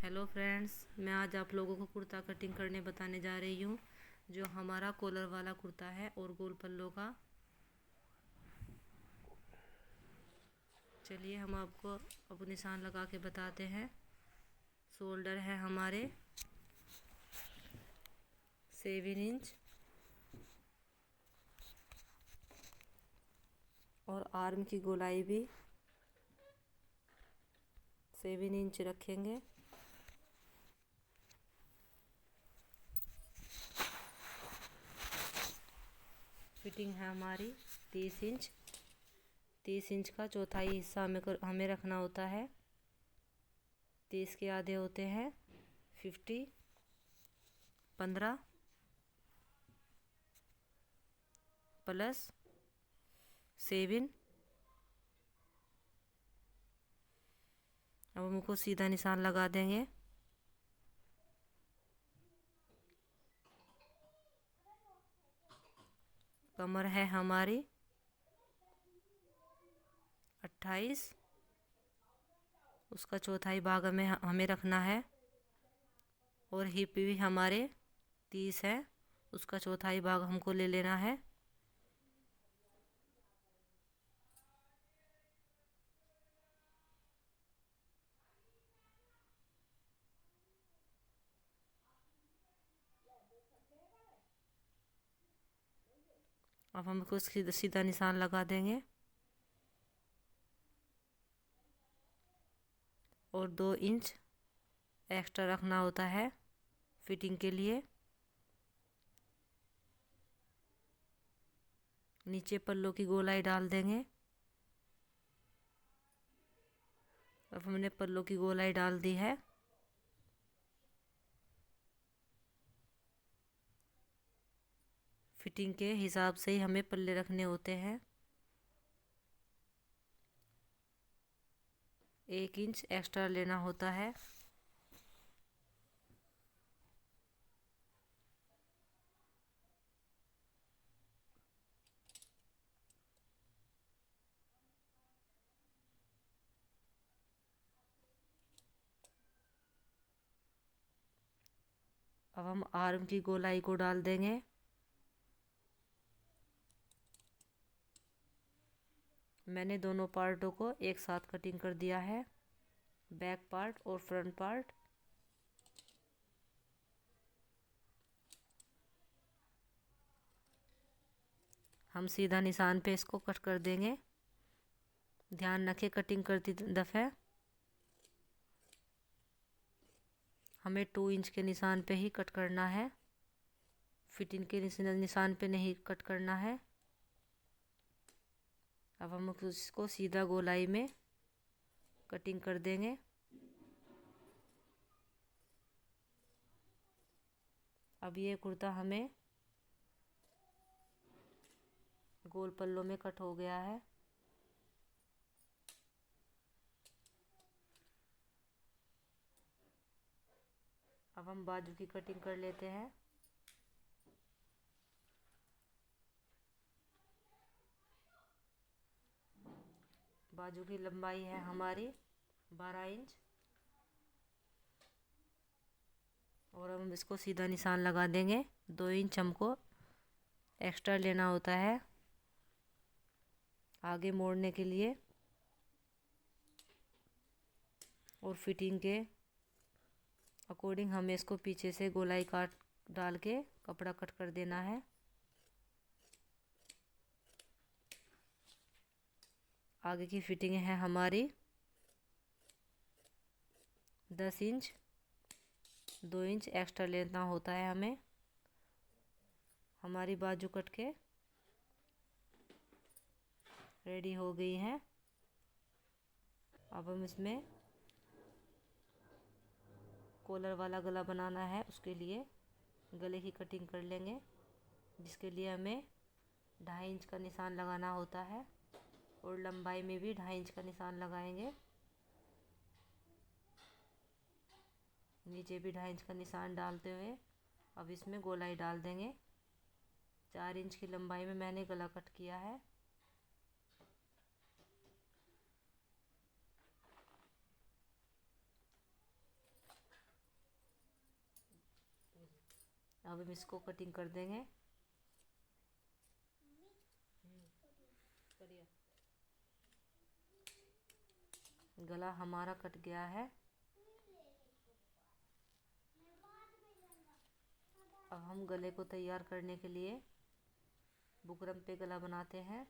Hello friends, मैं आज आप लोगों को कुर्ता कटिंग करने बताने जा रही हूँ। जो हमारा कॉलर वाला कुर्ता है और गोल पल्लों का। चलिए हम आपको अब निशान लगा के बताते हैं। शोल्डर है हमारे 7 इंच और आर्म की गोलाई भी 7 इंच रखेंगे। फिटिंग है हमारी 30 इंच। 30 इंच का चौथाई हिस्सा हमें रखना होता है। 30 के आधे होते हैं 50, 15 प्लस 7। अब हमको सीधा निशान लगा देंगे। कमर है हमारी 28, उसका चौथाई भाग हमें रखना है। और हिप भी हमारे 30 है, उसका चौथाई भाग हमको ले लेना है। अब हमको सीधा निशान लगा देंगे और 2 इंच एक्स्ट्रा रखना होता है फिटिंग के लिए। नीचे पल्लों की गोलाई डाल देंगे। अब हमने पल्लों की गोलाई डाल दी है। फिटिंग के हिसाब से ही हमें पल्ले रखने होते हैं। 1 इंच एक्स्ट्रा लेना होता है। अब हम आर्म की गोलाई को डाल देंगे। मैंने दोनों पार्टों को एक साथ कटिंग कर दिया है, बैक पार्ट और फ्रंट पार्ट। हम सीधा निशान पे इसको कट कर देंगे। ध्यान रखें कटिंग करती दफ़े हमें 2 इंच के निशान पे ही कट करना है। फिटिंग के निशान पे नहीं कट करना है। अब हम इसको सीधा गोलाई में कटिंग कर देंगे। अब ये कुर्ता हमें गोल पल्लों में कट हो गया है। अब हम बाजू की कटिंग कर लेते हैं। बाजू की लंबाई है हमारी 12 इंच और हम इसको सीधा निशान लगा देंगे। 2 इंच हमको एक्स्ट्रा लेना होता है आगे मोड़ने के लिए। और फिटिंग के अकॉर्डिंग हमें इसको पीछे से गोलाई काट डाल के कपड़ा कट कर देना है। आगे की फिटिंग है हमारी 10 इंच। 2 इंच एक्स्ट्रा लेना होता है हमें। हमारी बाजू कट के रेडी हो गई है। अब हम इसमें कॉलर वाला गला बनाना है, उसके लिए गले की कटिंग कर लेंगे, जिसके लिए हमें 2.5 इंच का निशान लगाना होता है और लंबाई में भी 2.5 इंच का निशान लगाएंगे। नीचे भी 2.5 इंच का निशान डालते हुए अब इसमें गोलाई डाल देंगे। 4 इंच की लंबाई में मैंने गला कट किया है। अब हम इसको कटिंग कर देंगे। गला हमारा कट गया है। अब हम गले को तैयार करने के लिए बुकरम पे गला बनाते हैं।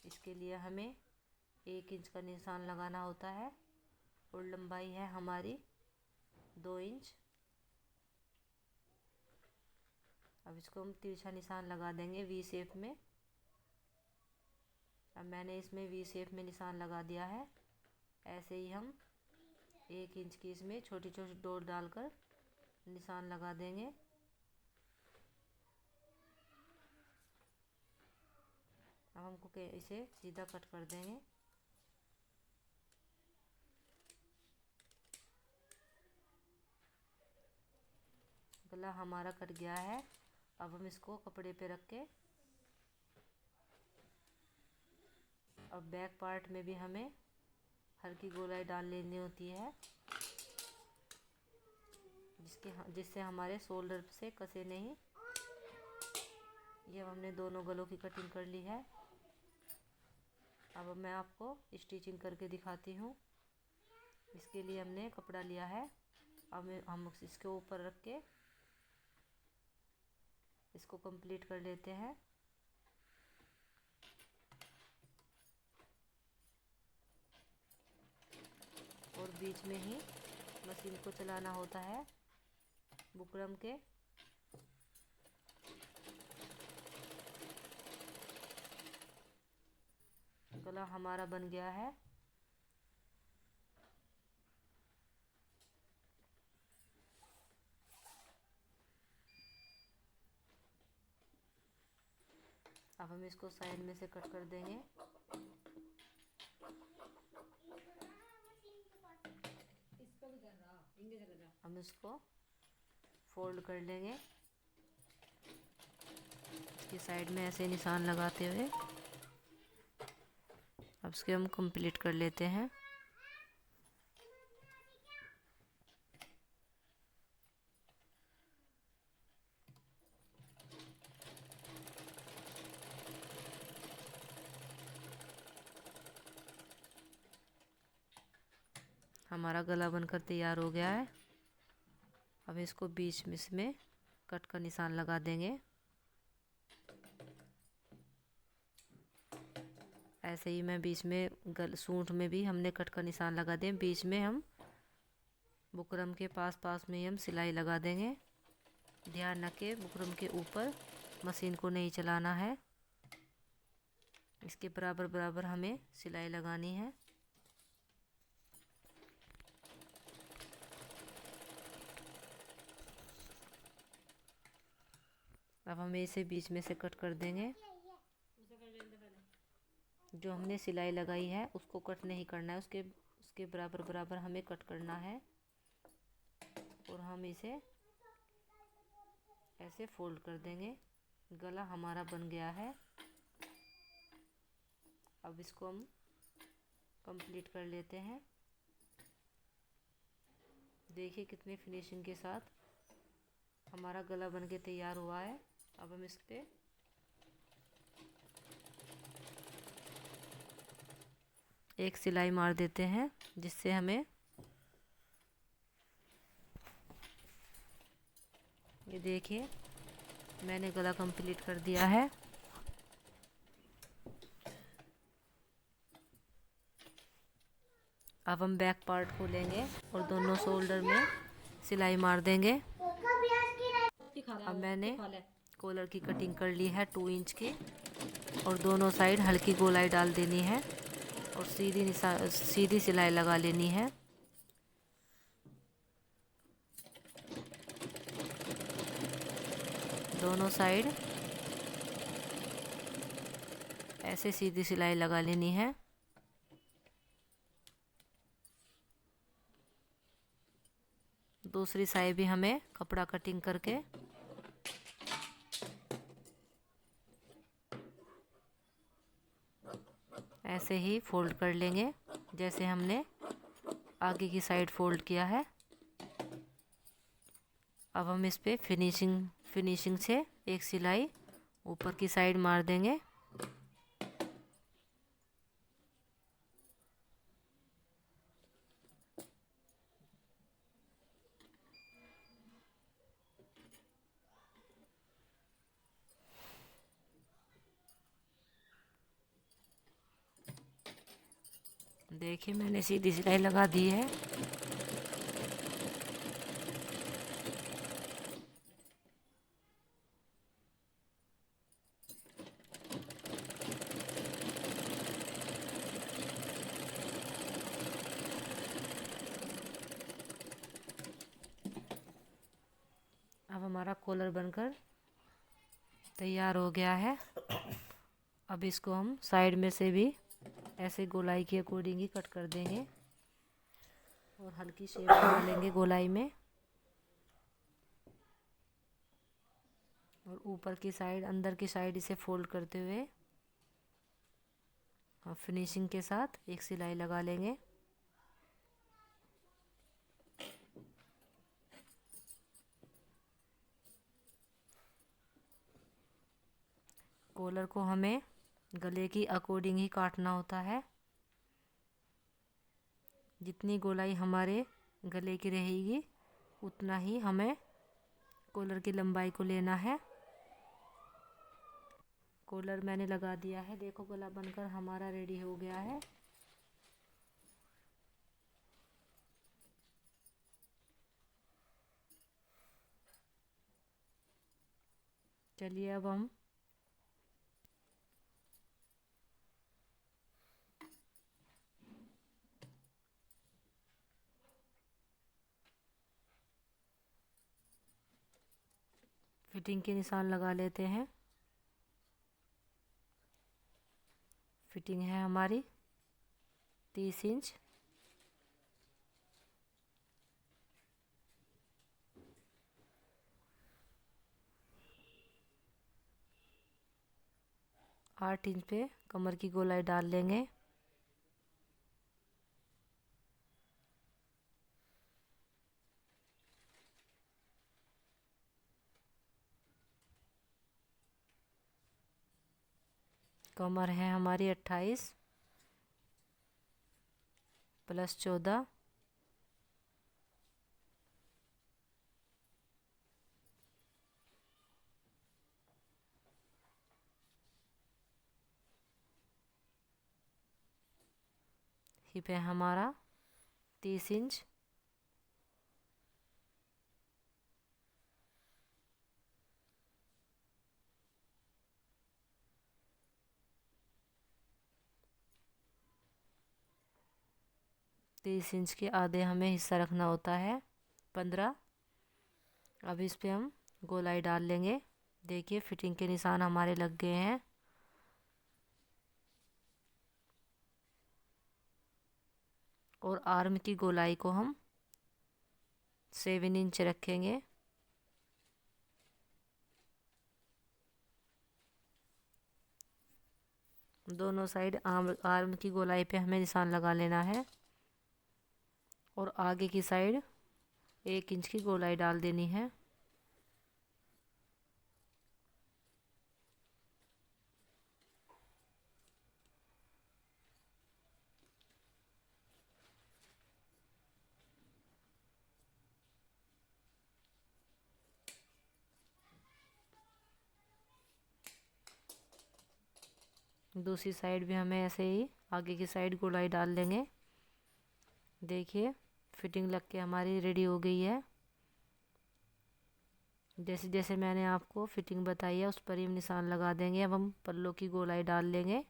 इसके लिए हमें 1 इंच का निशान लगाना होता है और लंबाई है हमारी 2 इंच। अब इसको हम तिरछा निशान लगा देंगे वी शेप में। अब मैंने इसमें वी शेप में निशान लगा दिया है। ऐसे ही हम 1 इंच की इसमें छोटी छोटी डॉट डालकर निशान लगा देंगे। अब हमको इसे सीधा कट कर देंगे। गला हमारा कट गया है। अब हम इसको कपड़े पे रख के अब बैक पार्ट में भी हमें हल्की गोलाई डाल लेनी होती है, जिससे हमारे शोल्डर से कसे नहीं। ये हमने दोनों गलों की कटिंग कर ली है। अब मैं आपको स्टिचिंग करके दिखाती हूँ। इसके लिए हमने कपड़ा लिया है। अब हम इसके ऊपर रख के इसको कंप्लीट कर लेते हैं। और बीच में ही मशीन को चलाना होता है बुकरम के। गला हमारा बन गया है। अब हम इसको साइड में से कट कर देंगे। हम इसको फोल्ड कर लेंगे इसकी साइड में ऐसे निशान लगाते हुए। अब इसके हम कंप्लीट कर लेते हैं। हमारा गला बनकर तैयार हो गया है। अब इसको बीच में इसमें कट का निशान लगा देंगे। ऐसे ही मैं बीच में सूंठ में भी हमने कट का निशान लगा दें। बीच में हम बुकरम के पास में ही हम सिलाई लगा देंगे। ध्यान रखें बुकरम के ऊपर मशीन को नहीं चलाना है। इसके बराबर बराबर हमें सिलाई लगानी है। अब हम इसे बीच में से कट कर देंगे। जो हमने सिलाई लगाई है उसको कट नहीं करना है, उसके बराबर बराबर हमें कट करना है। और हम इसे ऐसे फोल्ड कर देंगे। गला हमारा बन गया है। अब इसको हम कंप्लीट कर लेते हैं। देखिए कितने फिनिशिंग के साथ हमारा गला बन के तैयार हुआ है। अब हम इस पे एक सिलाई मार देते हैं, जिससे हमें ये देखिए मैंने गला कंप्लीट कर दिया है। अब हम बैक पार्ट को लेंगे और दोनों शोल्डर में सिलाई मार देंगे। अब मैंने कॉलर की कटिंग कर ली है 2 इंच की, और दोनों साइड हल्की गोलाई डाल देनी है और सीधी सिलाई लगा लेनी है। दोनों साइड ऐसे सीधी सिलाई लगा लेनी है। दूसरी साइड भी हमें कपड़ा कटिंग करके ऐसे ही फोल्ड कर लेंगे, जैसे हमने आगे की साइड फोल्ड किया है। अब हम इस पे फिनिशिंग से एक सिलाई ऊपर की साइड मार देंगे। देखिए मैंने सीधी सिलाई लगा दी है। अब हमारा कॉलर बनकर तैयार हो गया है। अब इसको हम साइड में से भी ऐसे गोलाई के अकॉर्डिंग ही कट कर देंगे और हल्की शेप बना लेंगे गोलाई में। और ऊपर की साइड, अंदर की साइड इसे फोल्ड करते हुए हम फिनिशिंग के साथ एक सिलाई लगा लेंगे। कॉलर को हमें गले की अकॉर्डिंग ही काटना होता है। जितनी गोलाई हमारे गले की रहेगी उतना ही हमें कॉलर की लंबाई को लेना है। कॉलर मैंने लगा दिया है। देखो गला बनकर हमारा रेडी हो गया है। चलिए अब हम फिटिंग के निशान लगा लेते हैं। फिटिंग है हमारी 30 इंच। आठ इंच पे कमर की गोलाई डाल लेंगे। कमर है हमारी 28 प्लस 14 हिप है हमारा 30 इंच। तीस इंच के आधे हमें हिस्सा रखना होता है 15। अब इस पे हम गोलाई डाल लेंगे। देखिए फिटिंग के निशान हमारे लग गए हैं। और आर्म की गोलाई को हम 7 इंच रखेंगे। दोनों साइड आर्म की गोलाई पे हमें निशान लगा लेना है और आगे की साइड 1 इंच की गोलाई डाल देनी है। दूसरी साइड भी हमें ऐसे ही आगे की साइड गोलाई डाल लेंगे। देखिए फिटिंग लग के हमारी रेडी हो गई है। जैसे जैसे मैंने आपको फिटिंग बताई है उस पर ही निशान लगा देंगे। अब हम पल्लों की गोलाई डाल लेंगे।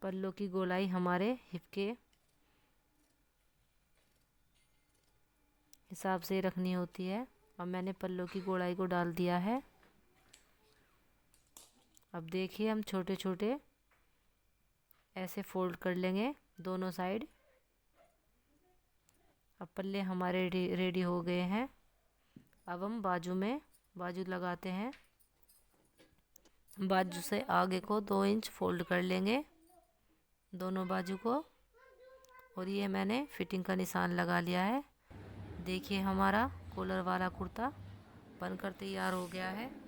पल्लों की गोलाई हमारे हिप के हिसाब से रखनी होती है। अब मैंने पल्लों की गोलाई को डाल दिया है। अब देखिए हम छोटे छोटे ऐसे फोल्ड कर लेंगे दोनों साइड। अब पल्ले हमारे रेडी हो गए हैं। अब हम बाजू लगाते हैं। बाजू से आगे को 2 इंच फोल्ड कर लेंगे दोनों बाजू को और ये मैंने फिटिंग का निशान लगा लिया है। देखिए हमारा कॉलर वाला कुर्ता बनकर तैयार हो गया है।